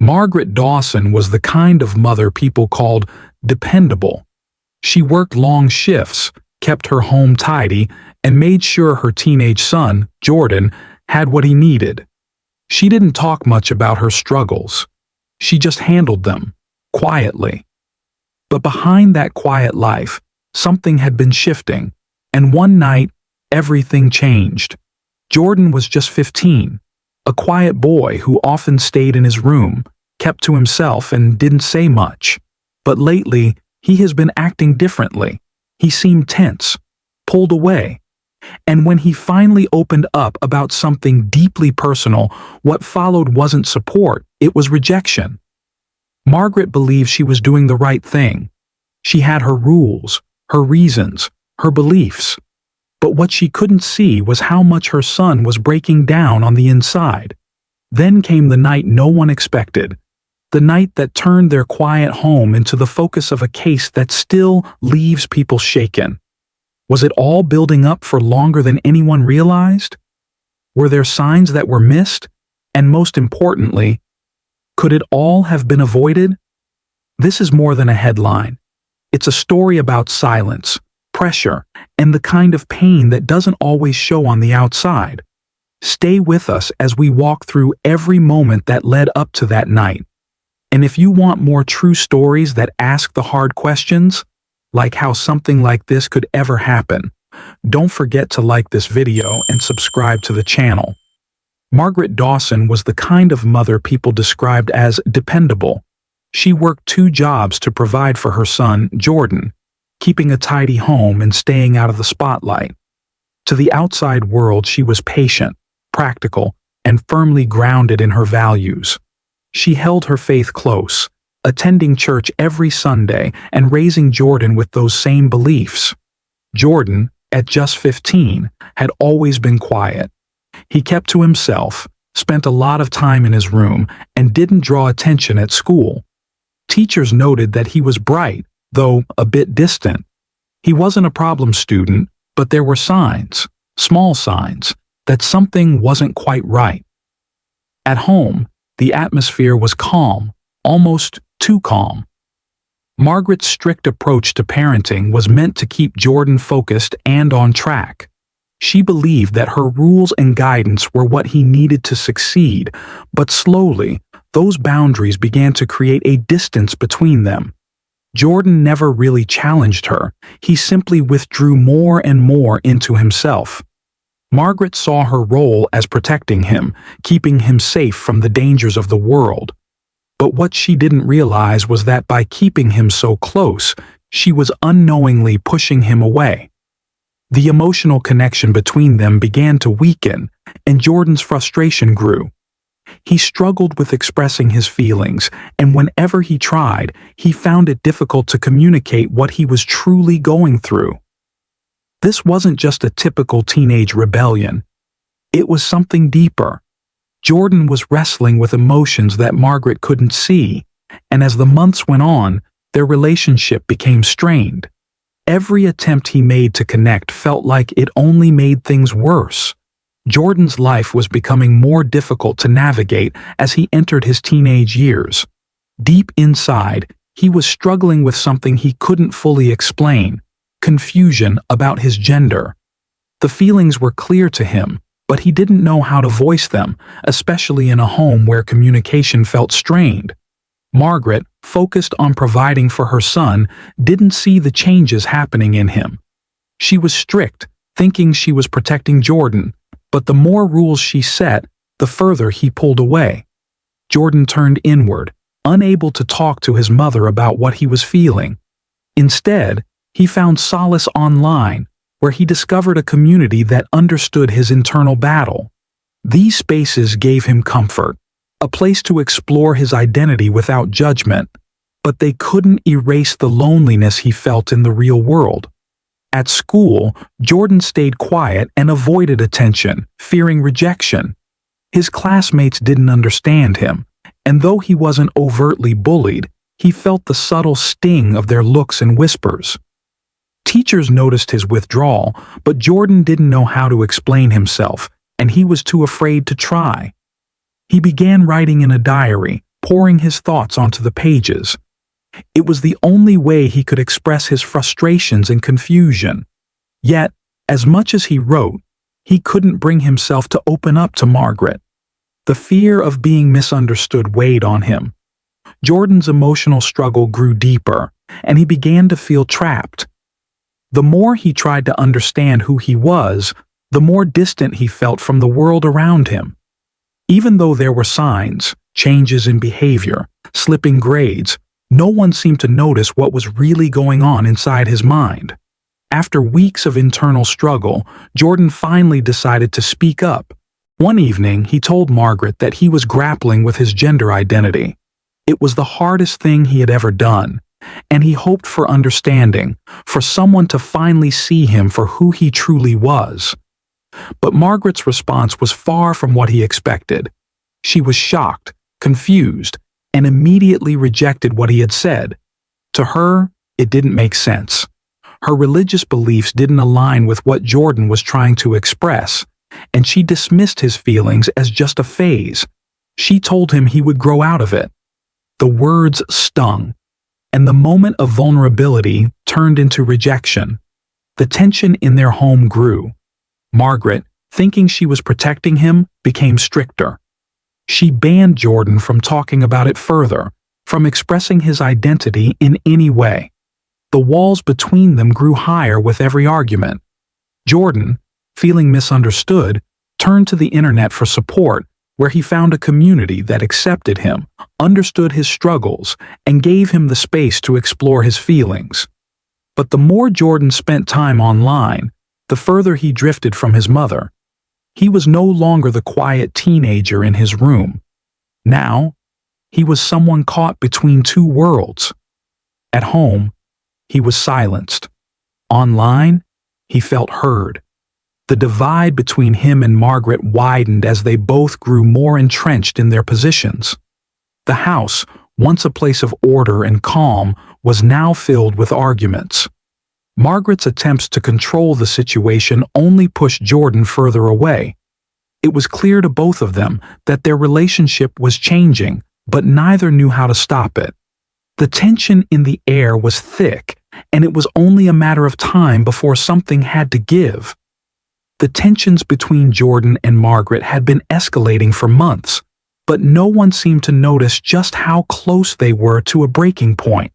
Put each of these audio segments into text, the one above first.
Margaret Dawson was the kind of mother people called dependable. She worked long shifts, kept her home tidy, and made sure her teenage son, Jordan, had what he needed. She didn't talk much about her struggles. She just handled them, quietly. But behind that quiet life, something had been shifting, and one night, everything changed. Jordan was just 15, a quiet boy who often stayed in his room, kept to himself, and didn't say much. But lately, he has been acting differently. He seemed tense, pulled away. And when he finally opened up about something deeply personal, what followed wasn't support, it was rejection. Margaret believed she was doing the right thing. She had her rules, her reasons, her beliefs. But what she couldn't see was how much her son was breaking down on the inside. Then came the night no one expected. The night that turned their quiet home into the focus of a case that still leaves people shaken. Was it all building up for longer than anyone realized? Were there signs that were missed? And most importantly, could it all have been avoided? This is more than a headline. It's a story about silence, pressure, and the kind of pain that doesn't always show on the outside. Stay with us as we walk through every moment that led up to that night. And if you want more true stories that ask the hard questions, like how something like this could ever happen, don't forget to like this video and subscribe to the channel. Margaret Dawson was the kind of mother people described as dependable. She worked 2 jobs to provide for her son, Jordan, keeping a tidy home and staying out of the spotlight. To the outside world, she was patient, practical, and firmly grounded in her values. She held her faith close, attending church every Sunday and raising Jordan with those same beliefs. Jordan, at just 15, had always been quiet. He kept to himself, spent a lot of time in his room, and didn't draw attention at school. Teachers noted that he was bright, though a bit distant. He wasn't a problem student, but there were signs, small signs, that something wasn't quite right. At home, the atmosphere was calm, almost too calm. Margaret's strict approach to parenting was meant to keep Jordan focused and on track. She believed that her rules and guidance were what he needed to succeed, but slowly, those boundaries began to create a distance between them. Jordan never really challenged her. He simply withdrew more and more into himself. Margaret saw her role as protecting him, keeping him safe from the dangers of the world. But what she didn't realize was that by keeping him so close, she was unknowingly pushing him away. The emotional connection between them began to weaken, and Jordan's frustration grew. He struggled with expressing his feelings, and whenever he tried, he found it difficult to communicate what he was truly going through. This wasn't just a typical teenage rebellion. It was something deeper. Jordan was wrestling with emotions that Margaret couldn't see, and as the months went on, their relationship became strained. Every attempt he made to connect felt like it only made things worse. Jordan's life was becoming more difficult to navigate as he entered his teenage years. Deep inside, he was struggling with something he couldn't fully explain: confusion about his gender. The feelings were clear to him, but he didn't know how to voice them, especially in a home where communication felt strained. Margaret, focused on providing for her son, didn't see the changes happening in him. She was strict, thinking she was protecting Jordan, but the more rules she set, the further he pulled away. Jordan turned inward, unable to talk to his mother about what he was feeling. Instead, he found solace online, where he discovered a community that understood his internal battle. These spaces gave him comfort, a place to explore his identity without judgment, but they couldn't erase the loneliness he felt in the real world. At school, Jordan stayed quiet and avoided attention, fearing rejection. His classmates didn't understand him, and though he wasn't overtly bullied, he felt the subtle sting of their looks and whispers. Teachers noticed his withdrawal, but Jordan didn't know how to explain himself, and he was too afraid to try. He began writing in a diary, pouring his thoughts onto the pages. It was the only way he could express his frustrations and confusion. Yet, as much as he wrote, he couldn't bring himself to open up to Margaret. The fear of being misunderstood weighed on him. Jordan's emotional struggle grew deeper, and he began to feel trapped. The more he tried to understand who he was, the more distant he felt from the world around him. Even though there were signs, changes in behavior, slipping grades, no one seemed to notice what was really going on inside his mind. After weeks of internal struggle, Jordan finally decided to speak up. One evening, he told Margaret that he was grappling with his gender identity. It was the hardest thing he had ever done, and he hoped for understanding, for someone to finally see him for who he truly was. But Margaret's response was far from what he expected. She was shocked, confused, and immediately rejected what he had said. To her, it didn't make sense. Her religious beliefs didn't align with what Jordan was trying to express, and she dismissed his feelings as just a phase. She told him he would grow out of it. The words stung, and the moment of vulnerability turned into rejection. The tension in their home grew. Margaret, thinking she was protecting him, became stricter. She banned Jordan from talking about it further, from expressing his identity in any way. The walls between them grew higher with every argument. Jordan, feeling misunderstood, turned to the internet for support, where he found a community that accepted him, understood his struggles, and gave him the space to explore his feelings. But the more Jordan spent time online, the further he drifted from his mother. He was no longer the quiet teenager in his room. Now, he was someone caught between two worlds. At home, he was silenced. Online, he felt heard. The divide between him and Margaret widened as they both grew more entrenched in their positions. The house, once a place of order and calm, was now filled with arguments. Margaret's attempts to control the situation only pushed Jordan further away. It was clear to both of them that their relationship was changing, but neither knew how to stop it. The tension in the air was thick, and it was only a matter of time before something had to give. The tensions between Jordan and Margaret had been escalating for months, but no one seemed to notice just how close they were to a breaking point.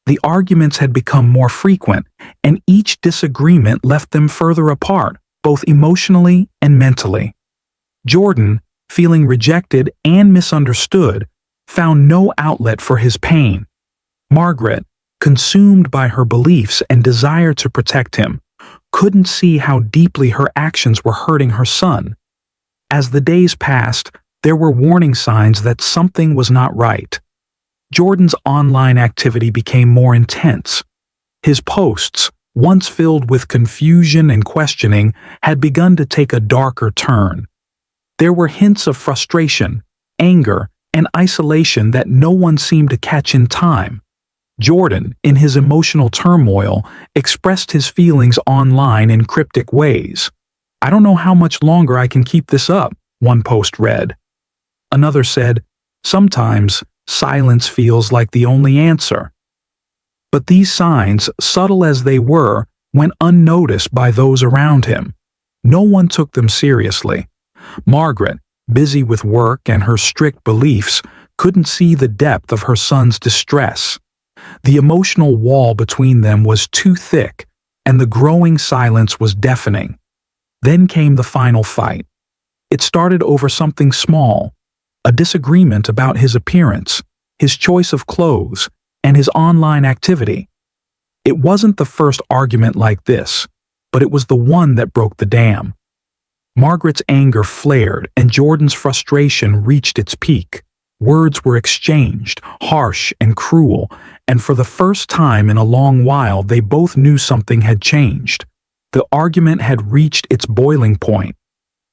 The arguments had become more frequent, and each disagreement left them further apart, both emotionally and mentally. Jordan, feeling rejected and misunderstood, found no outlet for his pain. Margaret, consumed by her beliefs and desire to protect him, couldn't see how deeply her actions were hurting her son. As the days passed, there were warning signs that something was not right. Jordan's online activity became more intense. His posts, once filled with confusion and questioning, had begun to take a darker turn. There were hints of frustration, anger, and isolation that no one seemed to catch in time. Jordan, in his emotional turmoil, expressed his feelings online in cryptic ways. "I don't know how much longer I can keep this up," one post read. Another said, "Sometimes silence feels like the only answer." But these signs, subtle as they were, went unnoticed by those around him. No one took them seriously. Margaret, busy with work and her strict beliefs, couldn't see the depth of her son's distress. The emotional wall between them was too thick, and the growing silence was deafening. Then came the final fight. It started over something small, a disagreement about his appearance, his choice of clothes, and his online activity. It wasn't the first argument like this, but it was the one that broke the dam. Margaret's anger flared, and Jordan's frustration reached its peak. Words were exchanged, harsh and cruel, and for the first time in a long while they both knew something had changed. The argument had reached its boiling point.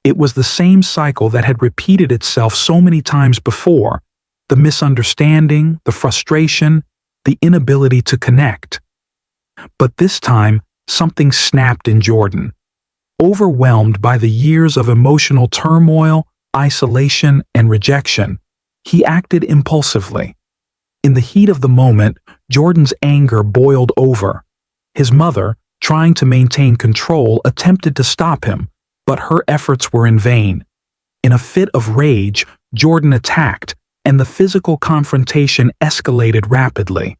It was the same cycle that had repeated itself so many times before: the misunderstanding, the frustration, the inability to connect. But this time, something snapped in Jordan. Overwhelmed by the years of emotional turmoil, isolation, and rejection, He acted impulsively. In the heat of the moment, Jordan's anger boiled over. His mother, trying to maintain control, attempted to stop him, but her efforts were in vain. In a fit of rage, Jordan attacked, and the physical confrontation escalated rapidly.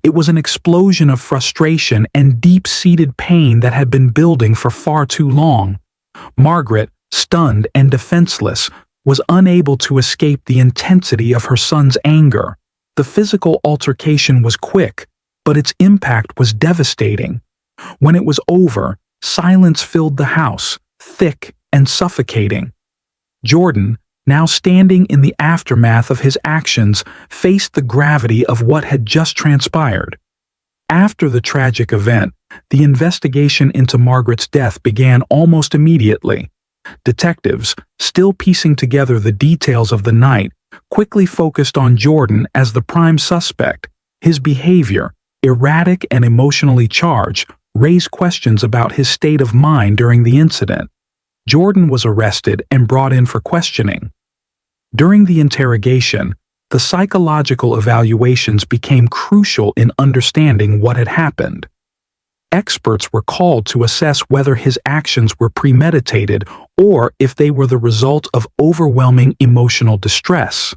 It was an explosion of frustration and deep-seated pain that had been building for far too long. Margaret, stunned and defenseless, was unable to escape the intensity of her son's anger. The physical altercation was quick, but its impact was devastating. When it was over, silence filled the house, thick and suffocating. Jordan, now standing in the aftermath of his actions, faced the gravity of what had just transpired. After the tragic event, the investigation into Margaret's death began almost immediately. Detectives, still piecing together the details of the night, quickly focused on Jordan as the prime suspect. His behavior, erratic and emotionally charged, raised questions about his state of mind during the incident. Jordan was arrested and brought in for questioning. During the interrogation, the psychological evaluations became crucial in understanding what had happened. Experts were called to assess whether his actions were premeditated or if they were the result of overwhelming emotional distress.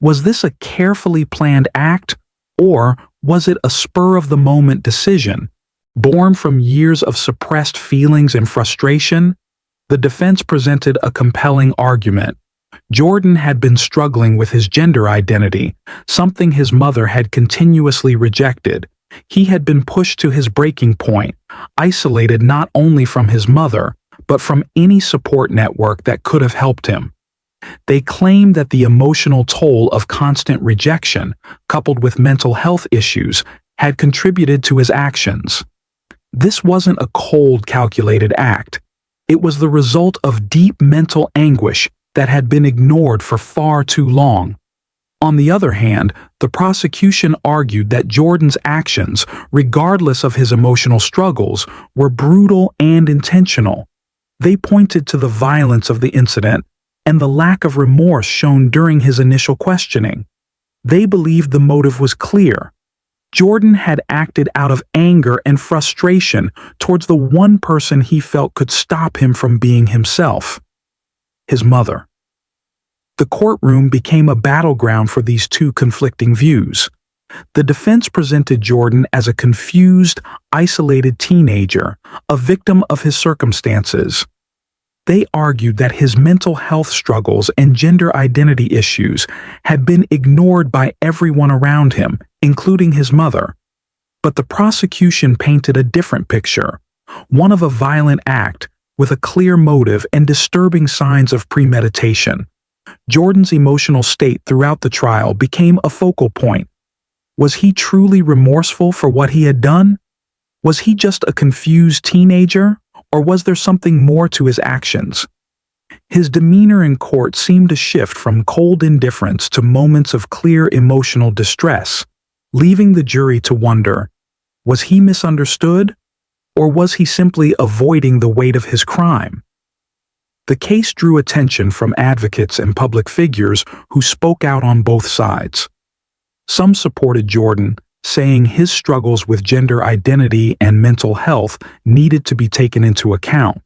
Was this a carefully planned act, or was it a spur-of-the-moment decision, born from years of suppressed feelings and frustration? The defense presented a compelling argument. Jordan had been struggling with his gender identity, something his mother had continuously rejected. He had been pushed to his breaking point, isolated not only from his mother, but from any support network that could have helped him. They claimed that the emotional toll of constant rejection, coupled with mental health issues, had contributed to his actions. This wasn't a cold, calculated act. It was the result of deep mental anguish that had been ignored for far too long. On the other hand, the prosecution argued that Jordan's actions, regardless of his emotional struggles, were brutal and intentional. They pointed to the violence of the incident and the lack of remorse shown during his initial questioning. They believed the motive was clear. Jordan had acted out of anger and frustration towards the one person he felt could stop him from being himself: his mother. The courtroom became a battleground for these two conflicting views. The defense presented Jordan as a confused, isolated teenager, a victim of his circumstances. They argued that his mental health struggles and gender identity issues had been ignored by everyone around him, including his mother. But the prosecution painted a different picture, one of a violent act with a clear motive and disturbing signs of premeditation. Jordan's emotional state throughout the trial became a focal point. Was he truly remorseful for what he had done? Was he just a confused teenager, or was there something more to his actions? His demeanor in court seemed to shift from cold indifference to moments of clear emotional distress, leaving the jury to wonder, was he misunderstood, or was he simply avoiding the weight of his crime? The case drew attention from advocates and public figures who spoke out on both sides. Some supported Jordan, saying his struggles with gender identity and mental health needed to be taken into account.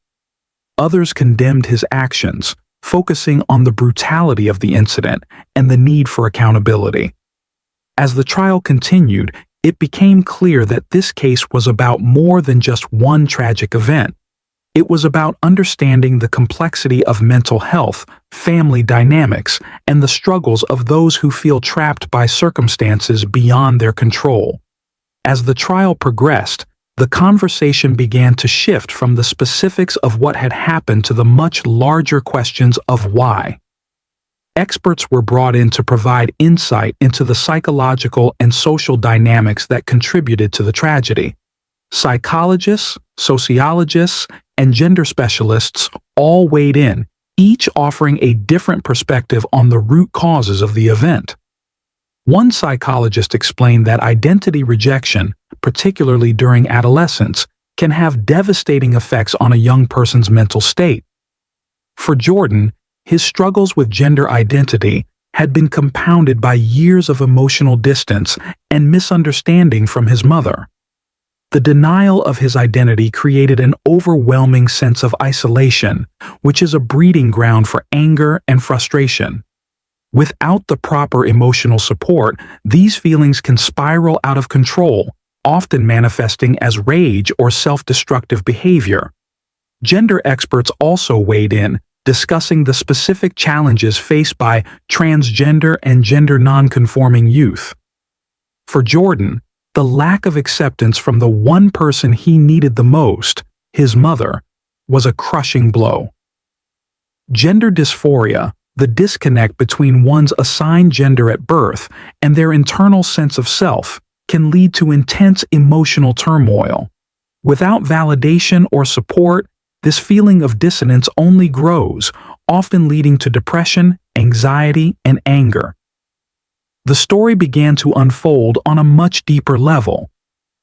Others condemned his actions, focusing on the brutality of the incident and the need for accountability. As the trial continued, it became clear that this case was about more than just one tragic event. It was about understanding the complexity of mental health, family dynamics, and the struggles of those who feel trapped by circumstances beyond their control. As the trial progressed, the conversation began to shift from the specifics of what had happened to the much larger questions of why. Experts were brought in to provide insight into the psychological and social dynamics that contributed to the tragedy. Psychologists, sociologists, and gender specialists all weighed in, each offering a different perspective on the root causes of the event. One psychologist explained that identity rejection, particularly during adolescence, can have devastating effects on a young person's mental state. For Jordan, his struggles with gender identity had been compounded by years of emotional distance and misunderstanding from his mother. The denial of his identity created an overwhelming sense of isolation, which is a breeding ground for anger and frustration. Without the proper emotional support, these feelings can spiral out of control, often manifesting as rage or self-destructive behavior. Gender experts also weighed in, discussing the specific challenges faced by transgender and gender nonconforming youth. For Jordan, the lack of acceptance from the one person he needed the most, his mother, was a crushing blow. Gender dysphoria, the disconnect between one's assigned gender at birth and their internal sense of self, can lead to intense emotional turmoil. Without validation or support, this feeling of dissonance only grows, often leading to depression, anxiety, and anger. The story began to unfold on a much deeper level.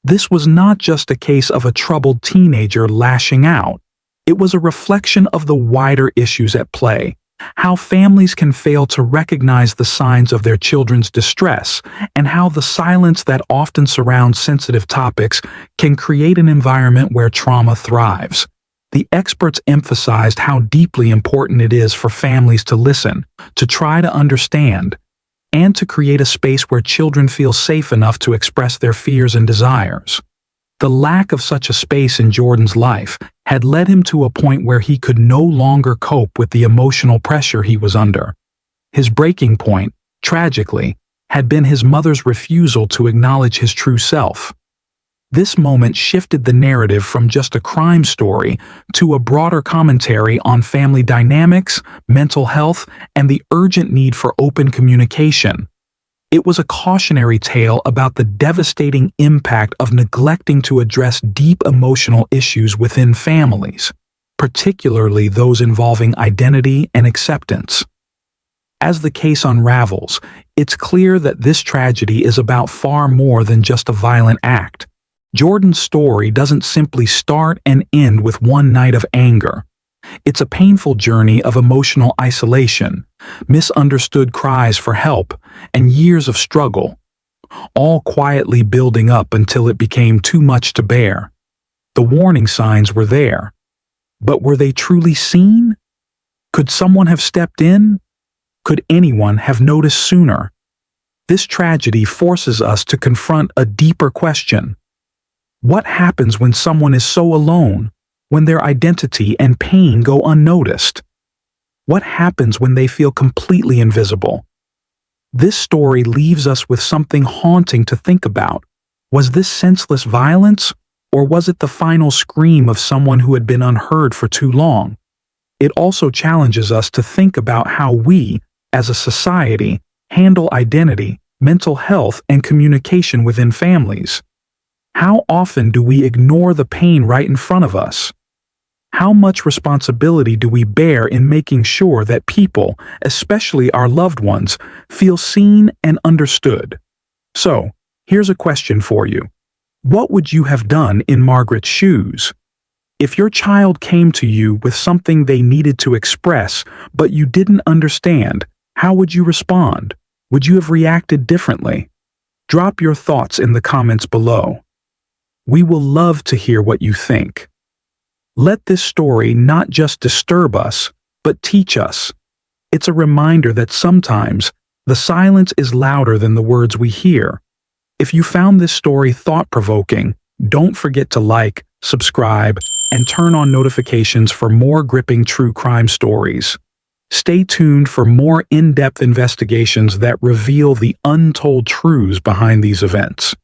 This was not just a case of a troubled teenager lashing out. It was a reflection of the wider issues at play, how families can fail to recognize the signs of their children's distress, and how the silence that often surrounds sensitive topics can create an environment where trauma thrives. The experts emphasized how deeply important it is for families to listen, to try to understand, and to create a space where children feel safe enough to express their fears and desires. The lack of such a space in Jordan's life had led him to a point where he could no longer cope with the emotional pressure he was under. His breaking point, tragically, had been his mother's refusal to acknowledge his true self. This moment shifted the narrative from just a crime story to a broader commentary on family dynamics, mental health, and the urgent need for open communication. It was a cautionary tale about the devastating impact of neglecting to address deep emotional issues within families, particularly those involving identity and acceptance. As the case unravels, it's clear that this tragedy is about far more than just a violent act. Jordan's story doesn't simply start and end with one night of anger. It's a painful journey of emotional isolation, misunderstood cries for help, and years of struggle, all quietly building up until it became too much to bear. The warning signs were there, but were they truly seen? Could someone have stepped in? Could anyone have noticed sooner? This tragedy forces us to confront a deeper question. What happens when someone is so alone, when their identity and pain go unnoticed? What happens when they feel completely invisible? This story leaves us with something haunting to think about. Was this senseless violence, or was it the final scream of someone who had been unheard for too long? It also challenges us to think about how we, as a society, handle identity, mental health, and communication within families. How often do we ignore the pain right in front of us? How much responsibility do we bear in making sure that people, especially our loved ones, feel seen and understood? So, here's a question for you. What would you have done in Margaret's shoes? If your child came to you with something they needed to express, but you didn't understand, how would you respond? Would you have reacted differently? Drop your thoughts in the comments below. We will love to hear what you think. Let this story not just disturb us, but teach us. It's a reminder that sometimes the silence is louder than the words we hear. If you found this story thought-provoking, don't forget to like, subscribe, and turn on notifications for more gripping true crime stories. Stay tuned for more in-depth investigations that reveal the untold truths behind these events.